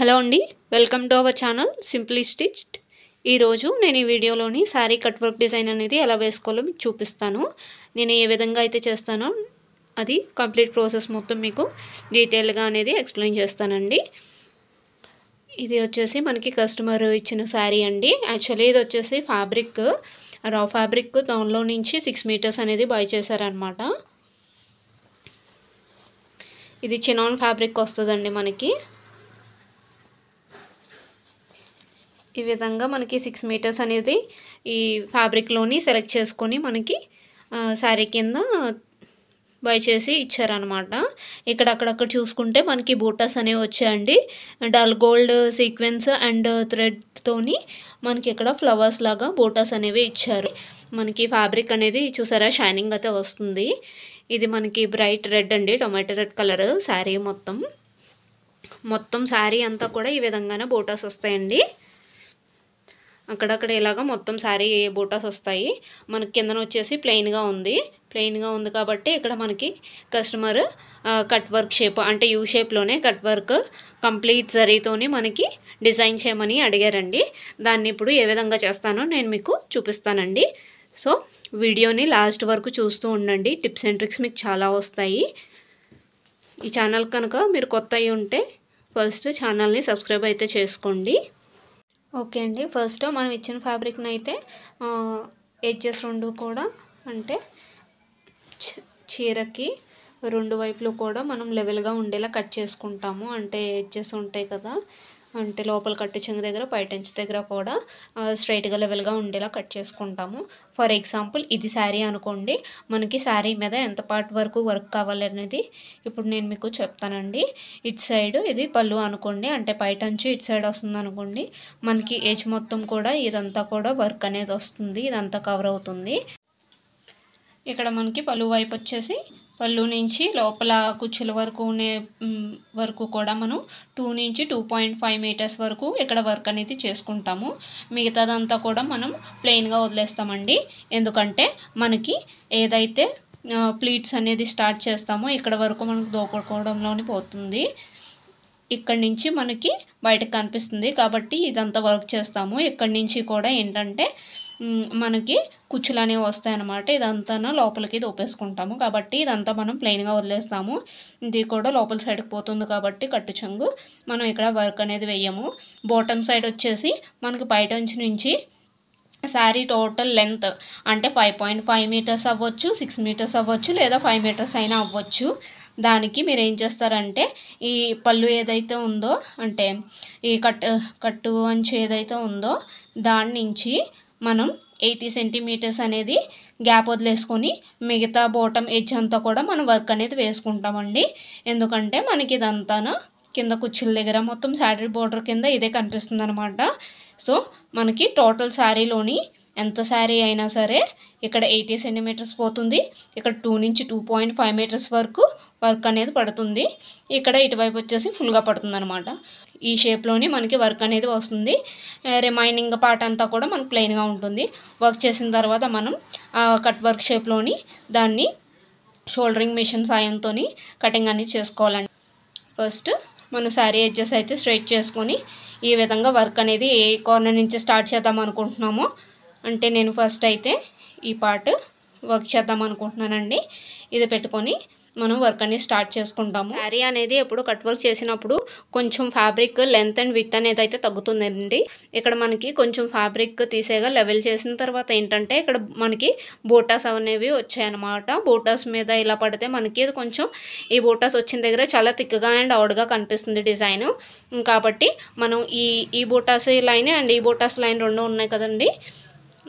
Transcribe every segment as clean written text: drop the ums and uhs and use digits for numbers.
Hello అండి, welcome to our channel simply stitched. ఈరోజు నేను ఈ వీడియోలోని శారీ కట్ వర్క్ డిజైన్ అనేది ఎలా వేసుకోవాలో మీకు చూపిస్తాను. నేను ఏ విధంగా అయితే చేస్తానో అది కంప్లీట్ ప్రాసెస్ మొత్తం మీకు డీటెయిల్గా అనేది ఎక్స్ప్లెయిన్ చేస్తానండి. ఇది వచ్చేసి మనకి కస్టమర్ ఇచ్చిన శారీ అండి. యాక్చువల్లీ ఇది వచ్చేసి ఫ్యాబ్రిక్, రా ఫ్యాబ్రిక్ దానిలో నుంచి 6 మీటర్స్ అనేది బై చేశారనమాట. ఇది చినాన్ ఫ్యాబ్రిక్ వస్తుందండి మనకి. ఈ విధంగా మనకి 6 మీటర్స్ అనేది ఈ ఫ్యాబ్రిక్లోని సెలెక్ట్ చేసుకొని మనకి శారీ కింద బై చేసి ఇచ్చారనమాట. ఇక్కడ అక్కడక్కడ చూసుకుంటే మనకి బూటాస్ అనేవి వచ్చాయండి. డల్ గోల్డ్ సీక్వెన్స్ అండ్ థ్రెడ్తోని మనకి ఇక్కడ ఫ్లవర్స్ లాగా బూటాస్ అనేవి ఇచ్చారు. మనకి ఫ్యాబ్రిక్ అనేది చూసారా షైనింగ్ అయితే వస్తుంది. ఇది మనకి బ్రైట్ రెడ్ అండి, టొమాటో రెడ్ కలర్ శారీ మొత్తం శారీ అంతా కూడా ఈ విధంగానే బూటాస్ వస్తాయండి. అక్కడక్కడ ఇలాగా మొత్తం శారీ బూటాస్ వస్తాయి. మనకి కిందన వచ్చేసి ప్లెయిన్గా ఉంది కాబట్టి ఇక్కడ మనకి కస్టమర్ కట్ వర్క్ షేప్ అంటే యూ షేప్లోనే కట్ వర్క్ కంప్లీట్ జరీతోని మనకి డిజైన్ చేయమని అడిగారండి. దాన్ని ఇప్పుడు ఏ విధంగా చేస్తానో నేను మీకు చూపిస్తానండి. సో వీడియోని లాస్ట్ వరకు చూస్తూ ఉండండి. టిప్స్ అండ్ ట్రిక్స్ మీకు చాలా వస్తాయి. ఈ ఛానల్ కనుక మీరు కొత్త అయి ఉంటే ఫస్ట్ ఛానల్ని సబ్స్క్రైబ్ అయితే చేసుకోండి. ఓకే అండి, ఫస్ట్ మనం ఇచ్చిన ఫ్యాబ్రిక్ని అయితే ఎడ్జెస్ రెండు కూడా అంటే చీరకి రెండు వైపులు కూడా మనం లెవెల్గా ఉండేలా కట్ చేసుకుంటాము. అంటే ఎడ్జెస్ ఉంటాయి కదా, అంటే లోపల కట్టు చెంగు దగ్గర పైటంచి దగ్గర కూడా స్ట్రైట్గా లెవెల్గా ఉండేలా కట్ చేసుకుంటాము. ఫర్ ఎగ్జాంపుల్ ఇది శారీ అనుకోండి, మనకి శారీ మీద ఎంత పార్ట్ వరకు వర్క్ కావాలనేది ఇప్పుడు నేను మీకు చెప్తానండి. ఇటు సైడ్ ఇది పళ్ళు అనుకోండి, అంటే పైటంచి ఇటు సైడ్ వస్తుంది అనుకోండి, మనకి ఏజ్ మొత్తం కూడా ఇదంతా కూడా వర్క్ అనేది వస్తుంది, ఇదంతా కవర్ అవుతుంది. ఇక్కడ మనకి పళ్ళు వైపు వచ్చేసి పళ్ళు నుంచి లోపల కుచ్చుల వరకు కూడా మనం 2 నుంచి 2.5 మీటర్స్ వరకు ఇక్కడ వర్క్ అనేది చేసుకుంటాము. మిగతాదంతా కూడా మనం ప్లెయిన్గా వదిలేస్తామండి. ఎందుకంటే మనకి ఏదైతే ప్లీట్స్ అనేది స్టార్ట్ చేస్తామో ఇక్కడ వరకు మనకు దోపుకోవడంలోని పోతుంది. ఇక్కడి నుంచి మనకి బయటకు కనిపిస్తుంది కాబట్టి ఇదంతా వర్క్ చేస్తాము. ఇక్కడి నుంచి కూడా ఏంటంటే మనకి కుచ్చులు అనేవి వస్తాయన్నమాట. ఇదంతా లోపలికి దోపేసుకుంటాము కాబట్టి ఇదంతా మనం ప్లెయిన్గా వదిలేస్తాము. ఇది కూడా లోపల సైడ్కి పోతుంది కాబట్టి కట్టు చెంగు మనం ఇక్కడ వర్క్ అనేది వేయము. బాటమ్ సైడ్ వచ్చేసి మనకి బయట నుంచి శారీ టోటల్ లెంత్ అంటే 5.5 మీటర్స్ అవ్వచ్చు, 6 మీటర్స్ అవ్వచ్చు, లేదా 5 మీటర్స్ అయినా అవ్వచ్చు. దానికి మీరు ఏం చేస్తారంటే ఈ పళ్ళు ఏదైతే ఉందో అంటే ఈ కట్టు అంచు ఏదైతే ఉందో దాని నుంచి మనం 80 సెంటీమీటర్స్ అనేది గ్యాప్ వదిలేసుకొని మిగతా బాటమ్ ఎడ్జ్ అంతా కూడా మనం వర్క్ అనేది వేసుకుంటామండి. ఎందుకంటే మనకి ఇదంతా కింద కుచ్చుల దగ్గర మొత్తం శారీ బోర్డర్ కింద ఇదే కనిపిస్తుంది అనమాట. సో మనకి టోటల్ శారీలోని ఎంత శారీ అయినా సరే ఇక్కడ 80 సెంటీమీటర్స్ పోతుంది, ఇక్కడ 2 నుంచి 2.5 మీటర్స్ వరకు వర్క్ అనేది పడుతుంది. ఇక్కడ ఇటువైపు వచ్చేసి ఫుల్గా పడుతుంది అనమాట. ఈ షేప్లోని మనకి వర్క్ అనేది వస్తుంది. రిమైనింగ్ పార్ట్ అంతా కూడా మనకు ప్లెయిన్గా ఉంటుంది. వర్క్ చేసిన తర్వాత మనం కట్ వర్క్ షేప్లోని దాన్ని షోల్డరింగ్ మిషన్ సాయంతో కటింగ్ అనేది చేసుకోవాలండి. ఫస్ట్ మనం శారీ ఎడ్జెస్ అయితే స్ట్రైట్ చేసుకొని ఈ విధంగా వర్క్ అనేది ఏ కార్నర్ నుంచి స్టార్ట్ చేద్దాం అనుకుంటున్నామో, అంటే నేను ఫస్ట్ అయితే ఈ పార్ట్ వర్క్ చేద్దాం అనుకుంటున్నానండి. ఇది పెట్టుకొని మనం వర్క్ అనేది స్టార్ట్ చేసుకుంటాము. శారీ అనేది ఎప్పుడు కట్ వర్క్ చేసినప్పుడు కొంచెం ఫ్యాబ్రిక్ లెంత్ అండ్ విడ్త్ అనేది అయితే తగ్గుతుందండి. ఇక్కడ మనకి కొంచెం ఫ్యాబ్రిక్ తీసేగా లెవెల్ చేసిన తర్వాత ఏంటంటే ఇక్కడ మనకి బూటాస్ అనేవి వచ్చాయన్నమాట. బూటాస్ మీద ఇలా పడితే మనకి కొంచెం ఈ బూటాస్ వచ్చిన దగ్గర చాలా థిక్గా అండ్ అవుట్గా కనిపిస్తుంది డిజైన్. కాబట్టి మనం ఈ బూటాస్ లైన్ అండ్ ఈ బూటాస్ లైన్ రెండు ఉన్నాయి కదండి,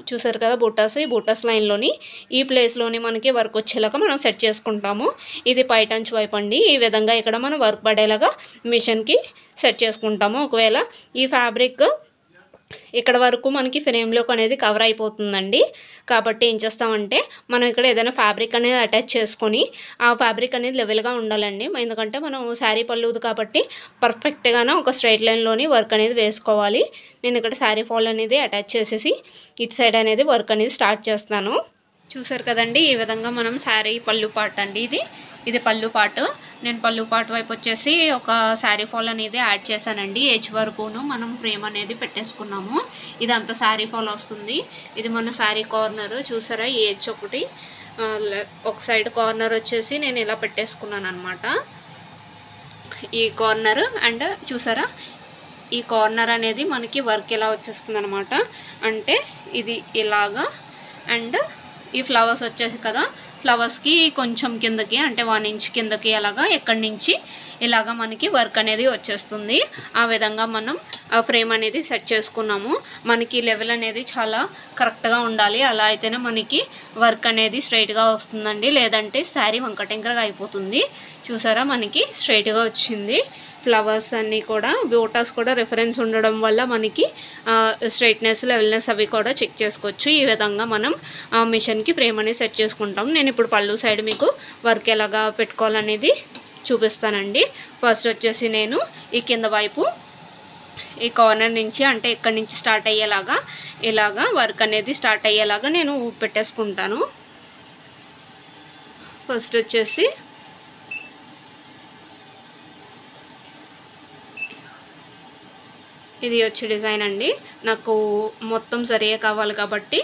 చూసారు కదా బూటాస్. ఈ బూటాస్ లైన్లోని ఈ ప్లేస్లోని మనకి వర్క్ వచ్చేలాగా మనం సెట్ చేసుకుంటాము. ఇది పైటంచు వైపు అండి. ఈ విధంగా ఇక్కడ మనం వర్క్ పడేలాగా మిషన్కి సెట్ చేసుకుంటాము. ఒకవేళ ఈ ఫ్యాబ్రిక్ ఇక్కడ వరకు మనకి ఫ్రేమ్లోకి అనేది కవర్ అయిపోతుందండి. కాబట్టి ఏం చేస్తామంటే మనం ఇక్కడ ఏదైనా ఫ్యాబ్రిక్ అనేది అటాచ్ చేసుకొని ఆ ఫ్యాబ్రిక్ అనేది లెవెల్గా ఉండాలండి. ఎందుకంటే మనం శారీ పళ్ళుది కాబట్టి పర్ఫెక్ట్గానే ఒక స్ట్రైట్ లైన్లోని వర్క్ అనేది వేసుకోవాలి. నేను ఇక్కడ శారీ ఫాల్ అనేది అటాచ్ చేసేసి ఇటు సైడ్ అనేది వర్క్ అనేది స్టార్ట్ చేస్తాను. చూసారు కదండి, ఈ విధంగా మనం శారీ పళ్ళు పార్ట్ అండి, ఇది పళ్ళు పార్ట్. నేను పళ్ళు పార్ట్ వైపు వచ్చేసి ఒక శారీ ఫాల్ అనేది యాడ్ చేశానండి. ఎడ్జ్ వరకును మనం ఫ్రేమ్ అనేది పెట్టేసుకున్నాము. ఇదంతా శారీ ఫాల్ వస్తుంది. ఇది మన శారీ కార్నర్ చూసారా, ఈ ఎడ్జ్ ఒకటి ఒక సైడ్ కార్నర్ వచ్చేసి నేను ఇలా పెట్టేసుకున్నాను అనమాట. ఈ కార్నర్ అండ్ చూసారా, ఈ కార్నర్ అనేది మనకి వర్క్ ఎలా వచ్చేస్తుంది అనమాట. అంటే ఇది ఇలాగా అండ్ ఈ ఫ్లవర్స్ వచ్చేసి కదా, ఫ్లవర్స్కి కొంచెం కిందకి అంటే 1 ఇంచ్ కిందకి అలాగా ఎక్కడి నుంచి ఇలాగా మనకి వర్క్ అనేది వచ్చేస్తుంది. ఆ విధంగా మనం ఫ్రేమ్ అనేది సెట్ చేసుకున్నాము. మనకి లెవెల్ అనేది చాలా కరెక్ట్గా ఉండాలి. అలా అయితేనే మనకి వర్క్ అనేది స్ట్రైట్గా వస్తుందండి, లేదంటే శారీ వంకటింకరగా అయిపోతుంది. చూసారా, మనకి స్ట్రైట్గా వచ్చింది. ఫ్లవర్స్ అన్నీ కూడా బోటాస్ కూడా రిఫరెన్స్ ఉండడం వల్ల మనకి స్ట్రైట్నెస్ లెవెల్నెస్ అవి కూడా చెక్ చేసుకోవచ్చు. ఈ విధంగా మనం మిషన్కి ఫ్రేమ్ అనేది సెట్ చేసుకుంటాం. నేను ఇప్పుడు పళ్ళు సైడ్ మీకు వర్క్ ఎలాగా పెట్టుకోవాలనేది చూపిస్తానండి. ఫస్ట్ వచ్చేసి నేను ఈ కింద వైపు ఈ కార్నర్ నుంచి అంటే ఇక్కడి నుంచి స్టార్ట్ అయ్యేలాగా ఇలాగా వర్క్ అనేది స్టార్ట్ అయ్యేలాగా నేను పెట్టేసుకుంటాను. ఫస్ట్ వచ్చేసి ఇది వచ్చి డిజైన్ అండి. నాకు మొత్తం సరిగా కావాలి కాబట్టి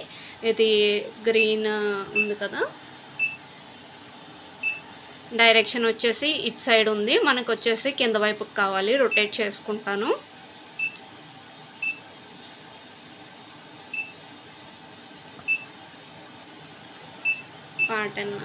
ఇది గ్రీన్ ఉంది కదా, డైరెక్షన్ వచ్చేసి ఇటు సైడ్ ఉంది. మనకు వచ్చేసి కింద వైపుకి కావాలి. రొటేట్ చేసుకుంటాను. Pattern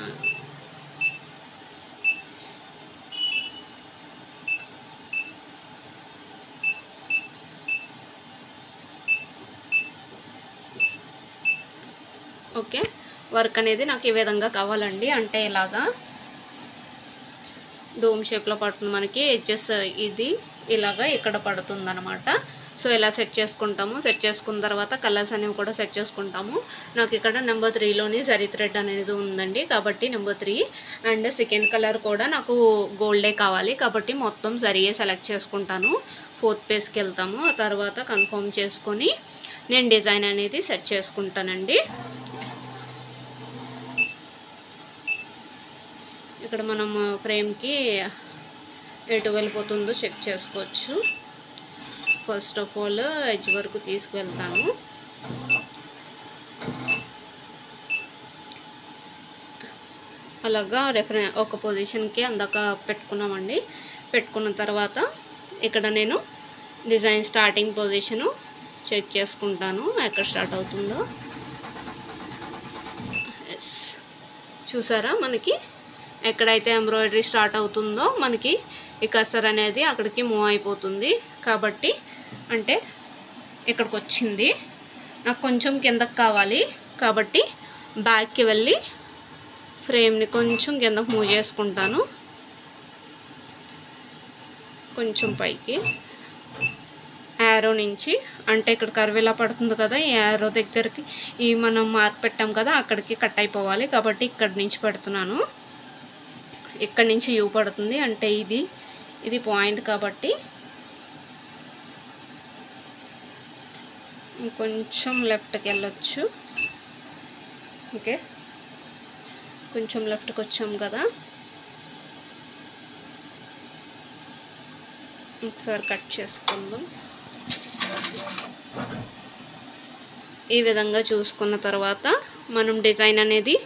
okay. వర్క్ అనేది నాకు ఈ విధంగా కావాలండి. అంటే ఇలాగా డోమ్ షేప్లో పడుతుంది. మనకి ఎడ్జెస్ ఇది ఇలాగా ఇక్కడ పడుతుంది అనమాట. సో ఇలా సెట్ చేసుకుంటాము. సెట్ చేసుకున్న తర్వాత కలర్స్ అనేవి కూడా సెట్ చేసుకుంటాము. నాకు ఇక్కడ నెంబర్ 3లోని జరీ థ్రెడ్ అనేది ఉందండి, కాబట్టి నెంబర్ 3 అండ్ సెకండ్ కలర్ కూడా నాకు గోల్డే కావాలి కాబట్టి మొత్తం జరీయే సెలెక్ట్ చేసుకుంటాను. 4th పేజ్కి వెళ్తాము. ఆ తర్వాత కన్ఫర్మ్ చేసుకొని నేను డిజైన్ అనేది సెట్ చేసుకుంటానండి. ఇక్కడ మనం ఫ్రేమ్కి ఎటు వెళ్ళిపోతుందో చెక్ చేసుకోవచ్చు. ఫస్ట్ ఆఫ్ ఆల్ ఎడ్జ్ వరకు తీసుకువెళ్తాను. అలాగా ఒక పొజిషన్కి అందాక పెట్టుకున్నామండి. పెట్టుకున్న తర్వాత ఇక్కడ నేను డిజైన్ స్టార్టింగ్ పొజిషను చెక్ చేసుకుంటాను ఎక్కడ స్టార్ట్ అవుతుందో. ఎస్, చూసారా, మనకి ఎక్కడైతే ఎంబ్రాయిడరీ స్టార్ట్ అవుతుందో మనకి ఈ కసర్ అనేది అక్కడికి మూవ్ అయిపోతుంది. కాబట్టి అంటే ఇక్కడికి వచ్చింది. నాకు కొంచెం కిందకి కావాలి కాబట్టి బ్యాక్కి వెళ్ళి ఫ్రేమ్ని కొంచెం కిందకు మూవ్ చేసుకుంటాను. కొంచెం పైకి యారో నుంచి అంటే ఇక్కడ కర్వ్ ఇలా పడుతుంది కదా, ఈ యారో దగ్గరికి ఈ మనం మార్క్ పెట్టాం కదా అక్కడికి కట్ అయిపోవాలి. కాబట్టి ఇక్కడి నుంచి పెడుతున్నాను. ఇక్కడ నుంచి యూ పడుతుంది అంటే ఇది పాయింట్ కాబట్టి కొంచెం లెఫ్ట్కి వెళ్ళొచ్చు. ఓకే, కొంచెం లెఫ్ట్కి వచ్చాం కదా, ఒకసారి కట్ చేసుకుందాం. ఈ విధంగా చూసుకున్న తర్వాత మనం డిజైన్ అనేది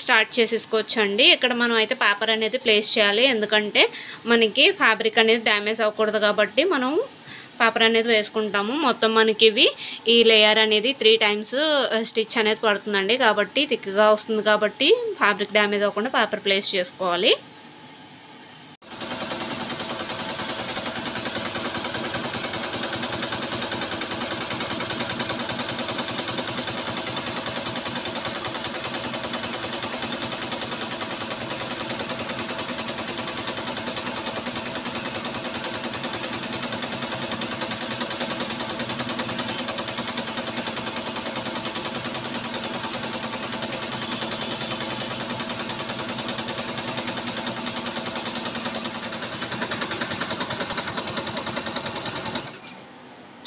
స్టార్ట్ చేసేసుకోవచ్చు అండి. ఇక్కడ మనం అయితే పేపర్ అనేది ప్లేస్ చేయాలి, ఎందుకంటే మనకి ఫ్యాబ్రిక్ అనేది డ్యామేజ్ అవ్వకూడదు కాబట్టి మనం పేపర్ అనేది వేసుకుంటాము. మొత్తం మనకి ఈ లేయర్ అనేది 3 టైమ్స్ స్టిచ్ అనేది పడుతుందండి, కాబట్టి థిక్గా వస్తుంది. కాబట్టి ఫ్యాబ్రిక్ డ్యామేజ్ అవ్వకుండా పేపర్ ప్లేస్ చేసుకోవాలి.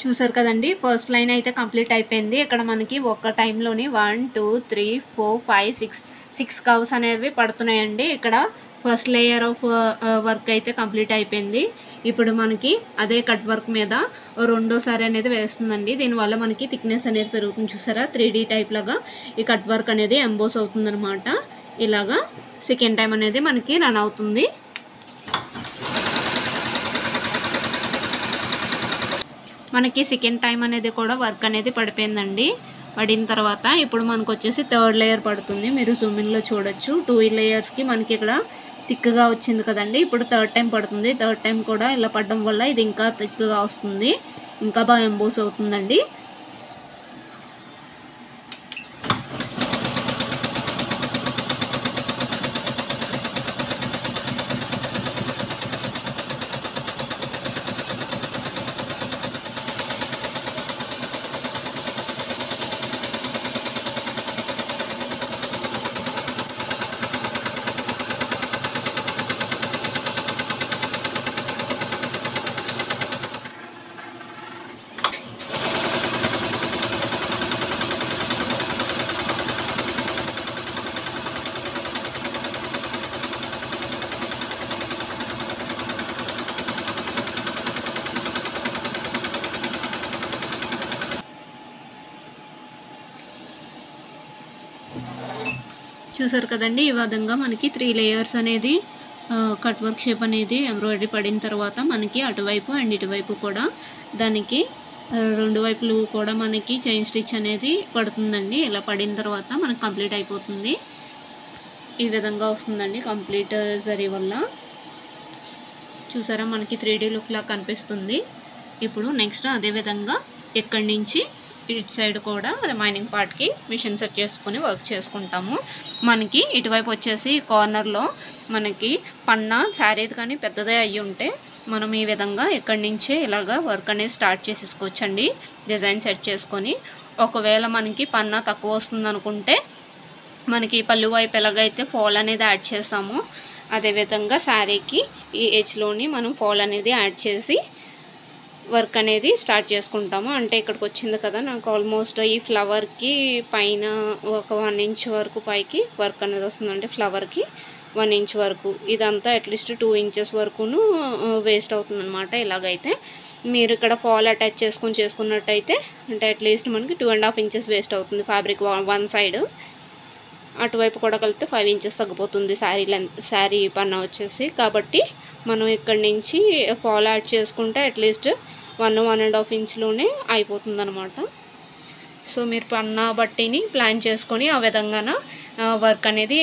చూసారు కదండి, ఫస్ట్ లైన్ అయితే కంప్లీట్ అయిపోయింది. ఇక్కడ మనకి ఒక టైంలోని 1 2 3 4 5 6 కర్వ్స్ అనేవి పడుతున్నాయండి. ఇక్కడ ఫస్ట్ లేయర్ ఆఫ్ వర్క్ అయితే కంప్లీట్ అయిపోయింది. ఇప్పుడు మనకి అదే కట్ వర్క్ మీద రెండోసారి అనేది వేస్తుందండి. దీనివల్ల మనకి థిక్నెస్ అనేది పెరుగుతుంది. చూసారా, 3D టైప్ లాగా ఈ కట్ వర్క్ అనేది ఎంబోస్ అవుతుంది అనమాట. ఇలాగా సెకండ్ టైం అనేది మనకి రన్ అవుతుంది. మనకి సెకండ్ టైం అనేది కూడా వర్క్ అనేది పడిపోయిందండి. పడిన తర్వాత ఇప్పుడు మనకు వచ్చేసి థర్డ్ లేయర్ పడుతుంది. మీరు జూమిన్లో చూడొచ్చు, 2 లేయర్స్కి మనకి ఇక్కడ థిక్గా వచ్చింది కదండి. ఇప్పుడు థర్డ్ టైం పడుతుంది. థర్డ్ టైం కూడా ఇలా పడడం వల్ల ఇది ఇంకా థిక్గా వస్తుంది, ఇంకా బాగా ఎంబోస్ అవుతుందండి. చూసారు కదండి, ఈ విధంగా మనకి 3 లేయర్స్ అనేది కట్ వర్క్ షేప్ అనేది ఎంబ్రాయిడరీ పడిన తర్వాత మనకి అటువైపు అండ్ ఇటువైపు కూడా దానికి రెండు వైపులు కూడా మనకి చైన్ స్టిచ్ అనేది పడుతుందండి. ఇలా పడిన తర్వాత మనకి కంప్లీట్ అయిపోతుంది. ఈ విధంగా వస్తుందండి కంప్లీట్ జరీ వల్ల. చూసారా, మనకి 3D లుక్ లా కనిపిస్తుంది. ఇప్పుడు నెక్స్ట్ అదే విధంగా ఇక్కడి నుంచి ఇటు సైడ్ కూడా రిమైనింగ్ పార్ట్కి మిషన్ సెట్ చేసుకొని వర్క్ చేసుకుంటాము. మనకి ఇటువైపు వచ్చేసి కార్నర్లో మనకి పన్నా శారీ కానీ పెద్దదే అయ్యి ఉంటే మనం ఈ విధంగా ఇక్కడి నుంచే ఇలాగా వర్క్ అనేది స్టార్ట్ చేసేసుకోవచ్చండి, డిజైన్ సెట్ చేసుకొని. ఒకవేళ మనకి పన్నా తక్కువ వస్తుంది అనుకుంటే మనకి పళ్ళు వైపు ఎలాగైతే ఫాల్ అనేది యాడ్ చేస్తామో అదేవిధంగా శారీకి ఈ ఎడ్జ్లోని మనం ఫాల్ అనేది యాడ్ చేసి వర్క్ అనేది స్టార్ట్ చేసుకుంటాము. అంటే ఇక్కడికి వచ్చింది కదా, నాకు ఆల్మోస్ట్ ఈ ఫ్లవర్కి పైన ఒక 1 ఇంచ్ వరకు పైకి వర్క్ అనేది వస్తుంది. అంటే ఫ్లవర్కి 1 ఇంచ్ వరకు, ఇదంతా అట్లీస్ట్ 2 ఇంచెస్ వరకును వేస్ట్ అవుతుంది అనమాట. ఇలాగైతే మీరు ఇక్కడ ఫాల్ అటాచ్ చేసుకున్నట్టయితే అంటే అట్లీస్ట్ మనకి 2.5 ఇంచెస్ వేస్ట్ అవుతుంది ఫ్యాబ్రిక్ వన్ సైడ్. అటువైపు కూడా కలిపితే 5 ఇంచెస్ తగ్గిపోతుంది శారీ పన్నా వచ్చేసి. కాబట్టి మనం ఇక్కడి నుంచి ఫాల్ యాడ్ చేసుకుంటే అట్లీస్ట్ 1.5 ఇంచ్లోనే అయిపోతుంది అనమాట. సో మీరు పన్నా బట్టిని ప్లాన్ చేసుకొని ఆ విధంగా వర్క్ అనేది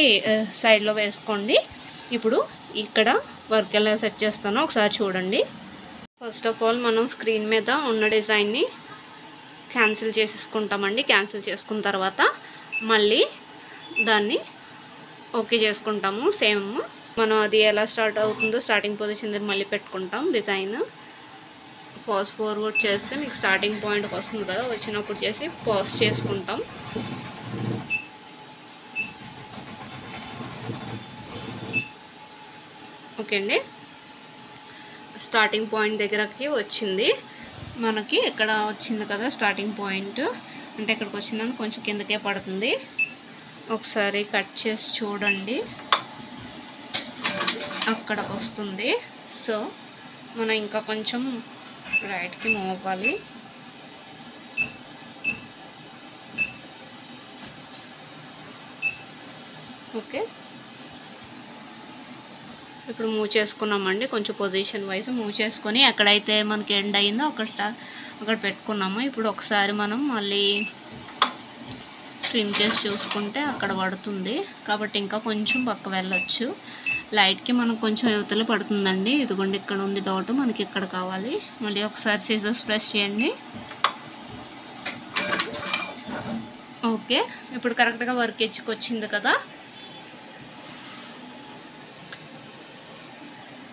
సైడ్లో వేసుకోండి. ఇప్పుడు ఇక్కడ వర్క్ ఎలా సెట్ చేస్తానో ఒకసారి చూడండి. ఫస్ట్ ఆఫ్ ఆల్ మనం స్క్రీన్ మీద ఉన్న డిజైన్ని క్యాన్సిల్ చేసేసుకుంటామండి. క్యాన్సిల్ చేసుకున్న తర్వాత మళ్ళీ దాన్ని ఓకే చేసుకుంటాము. సేమ్ మనం అది ఎలా స్టార్ట్ అవుతుందో స్టార్టింగ్ పొజిషన్ దగ్గర మళ్ళీ పెట్టుకుంటాం. డిజైన్ పాజ్ ఫార్వర్డ్ చేస్తే మీకు స్టార్టింగ్ పాయింట్కి వస్తుంది కదా, వచ్చినప్పుడు చేసి పాజ్ చేసుకుంటాం. ఓకే అండి, స్టార్టింగ్ పాయింట్ దగ్గరకి వచ్చింది మనకి. ఇక్కడ వచ్చింది కదా స్టార్టింగ్ పాయింట్, అంటే ఇక్కడికి వచ్చిందని కొంచెం కిందకే పడుతుంది. ఒకసారి కట్ చేసి చూడండి, అక్కడికి వస్తుంది. సో మనం ఇంకా కొంచెం రైట్కి మూవ్ అవ్వాలి. ఓకే, ఇప్పుడు మూవ్ చేసుకున్నామండి. కొంచెం పొజిషన్ వైజ్ మూవ్ చేసుకొని ఎక్కడైతే మనకి ఎండ్ అయిందో అక్కడ పెట్టుకున్నాము. ఇప్పుడు ఒకసారి మనం మళ్ళీ ట్రిమ్ చేసి చూసుకుంటే అక్కడ పడుతుంది. కాబట్టి ఇంకా కొంచెం పక్క వెళ్ళొచ్చు. లైట్కి మనకు కొంచెం యువతలు పడుతుందండి. ఇదిగోండి ఇక్కడ ఉంది డాట్, మనకి ఇక్కడ కావాలి. మళ్ళీ ఒకసారి సిజర్స్ ప్రెస్ చేయండి. ఓకే, ఇప్పుడు కరెక్ట్గా వర్క్ ఎడ్జ్కి వచ్చింది కదా.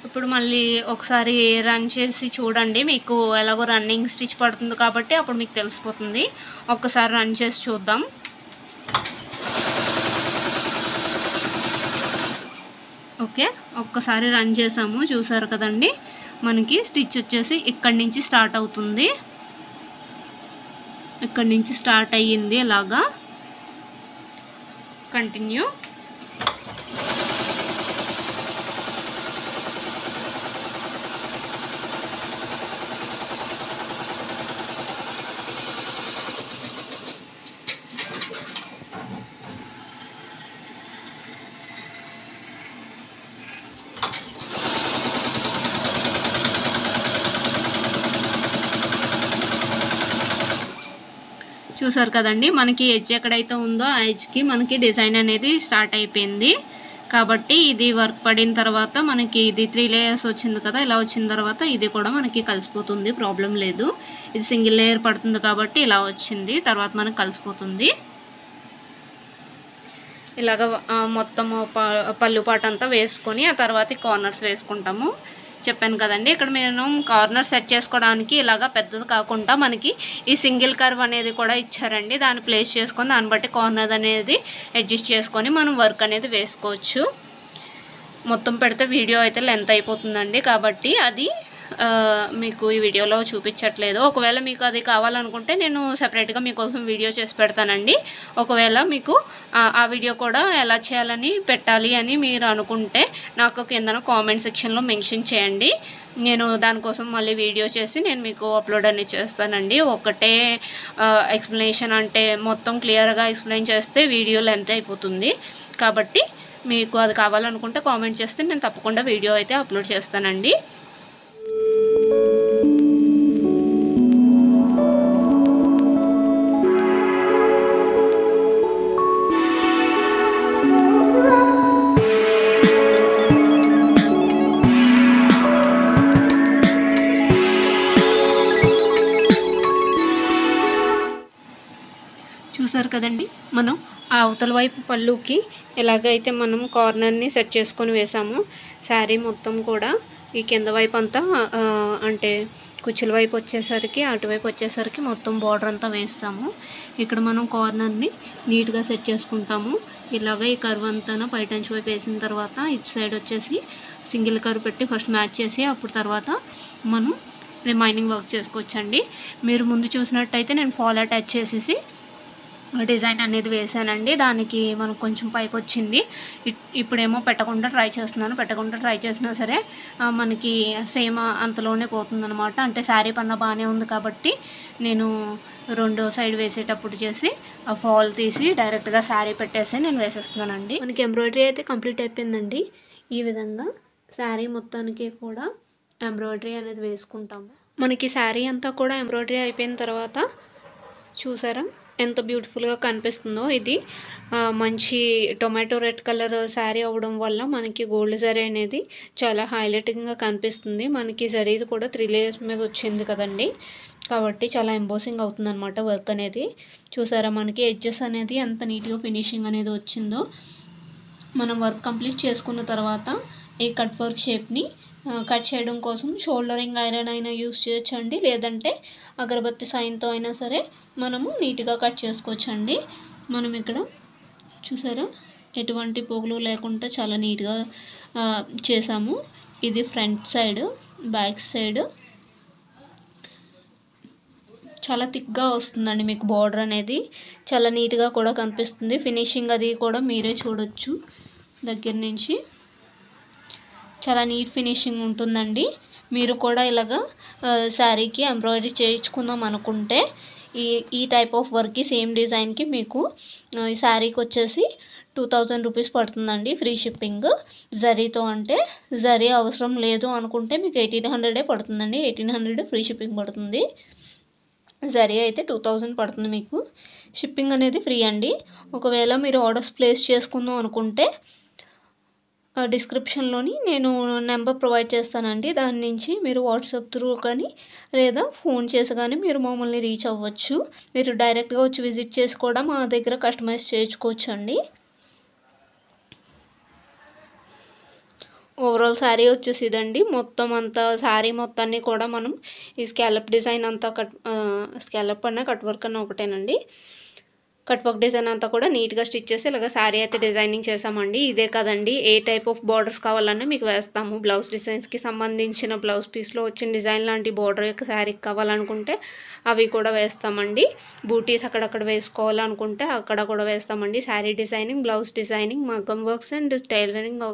ఇప్పుడు మళ్ళీ ఒకసారి రన్ చేసి చూడండి. మీకు ఎలాగో రన్నింగ్ స్టిచ్ పడుతుంది కాబట్టి అప్పుడు మీకు తెలిసిపోతుంది. ఒక్కసారి రన్ చేసి చూద్దాం. ఓకే, ఒక్కసారి రన్ చేసాము. చూసారు కదండి, మనకి స్టిచ్ వచ్చేసి ఇక్కడి నుంచి స్టార్ట్ అవుతుంది. ఇక్కడ నుంచి స్టార్ట్ అయ్యింది ఇలాగా కంటిన్యూ. చూసారు కదండి, మనకి ఎడ్జ్ ఎక్కడైతే ఉందో ఆ ఎడ్జ్కి మనకి డిజైన్ అనేది స్టార్ట్ అయిపోయింది. కాబట్టి ఇది వర్క్ పడిన తర్వాత మనకి ఇది 3 లేయర్స్ వచ్చింది కదా, ఇలా వచ్చిన తర్వాత ఇది కూడా మనకి కలిసిపోతుంది, ప్రాబ్లం లేదు. ఇది సింగిల్ లేయర్ పడుతుంది కాబట్టి ఇలా వచ్చింది, తర్వాత మనకు కలిసిపోతుంది. ఇలాగ మొత్తం పళ్ళు పాట అంతా వేసుకొని ఆ తర్వాత కార్నర్స్ వేసుకుంటాము. చెప్పాను కదండి, ఇక్కడ మనం కార్నర్ సెట్ చేసుకోవడానికి ఇలాగా పెద్దది కాకుండా మనకి ఈ సింగిల్ కర్వ్ అనేది కూడా ఇచ్చారండి. దాన్ని ప్లేస్ చేసుకొని దాన్ని బట్టి కార్నర్ అనేది అడ్జస్ట్ చేసుకొని మనం వర్క్ అనేది వేసుకోవచ్చు. మొత్తం పెడితే వీడియో అయితే లెంత్ అయిపోతుందండి, కాబట్టి అది మీకు ఈ వీడియోలో చూపించట్లేదు. ఒకవేళ మీకు అది కావాలనుకుంటే నేను సెపరేట్గా మీకోసం వీడియో చేసి పెడతానండి. ఒకవేళ మీకు ఆ వీడియో కూడా ఎలా చేయాలని పెట్టాలి అని మీరు అనుకుంటే నాకు కింద కామెంట్ సెక్షన్లో మెన్షన్ చేయండి. నేను దానికోసం మళ్ళీ వీడియో చేసి నేను మీకు అప్లోడ్ అనేది చేస్తానండి. ఒకటే ఎక్స్ప్లెనేషన్ అంటే మొత్తం క్లియర్గా ఎక్స్ప్లెయిన్ చేస్తే వీడియో లెంత్ అయిపోతుంది. కాబట్టి మీకు అది కావాలనుకుంటే కామెంట్ చేస్తే నేను తప్పకుండా వీడియో అయితే అప్లోడ్ చేస్తానండి. చూసారు కదండి, మనం ఆ అవతల వైపు పళ్ళుకి ఎలాగైతే మనం కార్నర్ని సెట్ చేసుకొని వేసాము, శారీ మొత్తం కూడా ఈ కింద వైపు అంతా అంటే కుచ్చుల వైపు వచ్చేసరికి అటువైపు వచ్చేసరికి మొత్తం బార్డర్ అంతా వేస్తాము. ఇక్కడ మనం కార్నర్ని నీట్గా సెట్ చేసుకుంటాము. ఇలాగ ఈ కర్వ్ అంతా పైటంచి వైపు వేసిన తర్వాత ఇటు సైడ్ వచ్చేసి సింగిల్ కర్వ్ పెట్టి ఫస్ట్ మ్యాచ్ చేసి అప్పుడు తర్వాత మనం రిమైనింగ్ వర్క్ చేసుకోవచ్చండి. మీరు ముందు చూసినట్టయితే నేను ఫాల్ అటాచ్ చేసేసి డిజైన్ అనేది వేసానండి. దానికి మనకు కొంచెం పైకి వచ్చింది. ఇప్పుడేమో పెట్టకుండా ట్రై చేస్తున్నాను. పెట్టకుండా ట్రై చేసినా సరే మనకి సేమ్ అంతలోనే పోతుందన్నమాట. అంటే శారీ పన్న బాగానే ఉంది కాబట్టి నేను రెండో సైడ్ వేసేటప్పుడు చేసి ఆ ఫాల్ తీసి డైరెక్ట్గా శారీ పెట్టేసి నేను వేసేస్తున్నానండి. మనకి ఎంబ్రాయిడరీ అయితే కంప్లీట్ అయిపోయిందండి. ఈ విధంగా శారీ మొత్తానికి కూడా ఎంబ్రాయిడరీ అనేది వేసుకుంటాము. మనకి శారీ అంతా కూడా ఎంబ్రాయిడరీ అయిపోయిన తర్వాత చూసారా ఎంత బ్యూటిఫుల్గా కనిపిస్తుందో. ఇది మంచి టొమాటో రెడ్ కలర్ శారీ అవ్వడం వల్ల మనకి గోల్డ్ శారీ అనేది చాలా హైలైటింగ్గా కనిపిస్తుంది. మనకి శారీది కూడా 3 లేయర్స్ మీద వచ్చింది కదండి, కాబట్టి చాలా ఎంబోసింగ్ అవుతుంది అనమాట వర్క్ అనేది. చూసారా మనకి ఎడ్జెస్ అనేది ఎంత నీట్గా ఫినిషింగ్ అనేది వచ్చిందో. మనం వర్క్ కంప్లీట్ చేసుకున్న తర్వాత ఈ కట్ వర్క్ షేప్ని కట్ చేయడం కోసం షోల్డరింగ్ ఐరన్ అయినా యూస్ చేయొచ్చండి, లేదంటే అగరబత్తి సైన్తో అయినా సరే మనము నీట్గా కట్ చేసుకోవచ్చండి. మనం ఇక్కడ చూసారా ఎటువంటి పోగులు లేకుండా చాలా నీట్గా చేసాము. ఇది ఫ్రంట్ సైడ్, బ్యాక్ సైడ్ చాలా థిక్గా వస్తుందండి. మీకు బార్డర్ అనేది చాలా నీట్గా కూడా కనిపిస్తుంది. ఫినిషింగ్ అది కూడా మీరే చూడొచ్చు దగ్గర నుంచి. చాలా నీట్ ఫినిషింగ్ ఉంటుందండి. మీరు కూడా ఇలాగా శారీకి ఎంబ్రాయిడరీ చేయించుకుందాం అనుకుంటే ఈ టైప్ ఆఫ్ వర్క్కి సేమ్ డిజైన్కి మీకు ఈ శారీకి వచ్చేసి 2000 రూపీస్ పడుతుందండి, ఫ్రీ షిప్పింగ్. జరీతో అంటే జరీ అవసరం లేదు అనుకుంటే మీకు 1800 పడుతుందండి. 1800 ఫ్రీ షిప్పింగ్ పడుతుంది. జరీ అయితే 2000 పడుతుంది మీకు. షిప్పింగ్ అనేది ఫ్రీ అండి. ఒకవేళ మీరు ఆర్డర్స్ ప్లేస్ చేసుకుందాం అనుకుంటే డిస్క్రిప్షన్లోని నేను నెంబర్ ప్రొవైడ్ చేస్తానండి. దాని నుంచి మీరు వాట్సాప్ త్రూ కానీ లేదా ఫోన్ చేసి కానీ మీరు మమ్మల్ని రీచ్ అవ్వచ్చు. మీరు డైరెక్ట్గా వచ్చి విజిట్ చేసి కూడా మా దగ్గర కస్టమైజ్ చేయించుకోవచ్చు అండి. ఓవరాల్ శారీ వచ్చేసి ఇదండి. మొత్తం అంతా శారీ మొత్తాన్ని కూడా మనం ఈ స్కాలప్ డిజైన్ అంతా స్కాలప్ అన్న కట్ వర్క్ అన్న ఒకటేనండి. కట్ వర్క్ డిజైన్ అంతా కూడా నీట్గా స్టిచ్ చేసి ఇలాగ శారీ అయితే డిజైనింగ్ చేసామండి. ఇదే కదండి, ఏ టైప్ ఆఫ్ బార్డర్స్ కావాలన్నా మీకు వేస్తాము. బ్లౌజ్ డిజైన్స్కి సంబంధించిన బ్లౌజ్ పీస్లో వచ్చిన డిజైన్ లాంటి బార్డర్ యొక్క శారీకి కావాలనుకుంటే అవి కూడా వేస్తామండి. బూటీస్ అక్కడక్కడ వేసుకోవాలనుకుంటే అక్కడ కూడా వేస్తామండి. శారీ డిజైనింగ్, బ్లౌజ్ డిజైనింగ్, మగ్గం వర్క్స్ అండ్ టైలరింగ్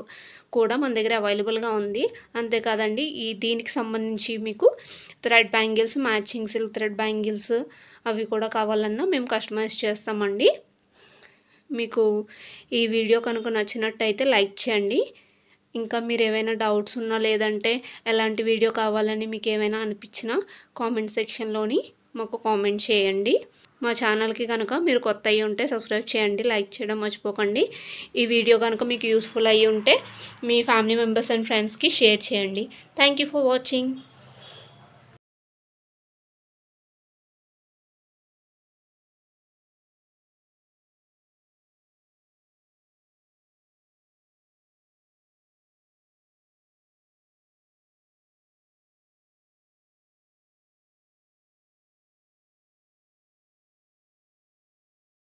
కూడా మన దగ్గర అవైలబుల్గా ఉంది. అంతేకాదండి, దీనికి సంబంధించి మీకు thread bangles, matching silk thread bangles అవి కూడా కావాలన్నా మేము కస్టమైజ్ చేస్తామండి. మీకు ఈ వీడియో కనుక నచ్చినట్టయితే లైక్ చేయండి. ఇంకా మీరు ఏమైనా డౌట్స్ ఉన్నా లేదంటే ఎలాంటి వీడియో కావాలని మీకు ఏమైనా అనిపించినా కామెంట్ సెక్షన్లోని మాకు కామెంట్ చేయండి. మా ఛానల్కి కనుక మీరు కొత్త అయ్యి ఉంటే సబ్స్క్రైబ్ చేయండి, లైక్ చేయడం మర్చిపోకండి. ఈ వీడియో కనుక మీకు యూస్ఫుల్ అయ్యి ఉంటే మీ ఫ్యామిలీ మెంబర్స్ అండ్ ఫ్రెండ్స్కి షేర్ చేయండి. Thank you for watching.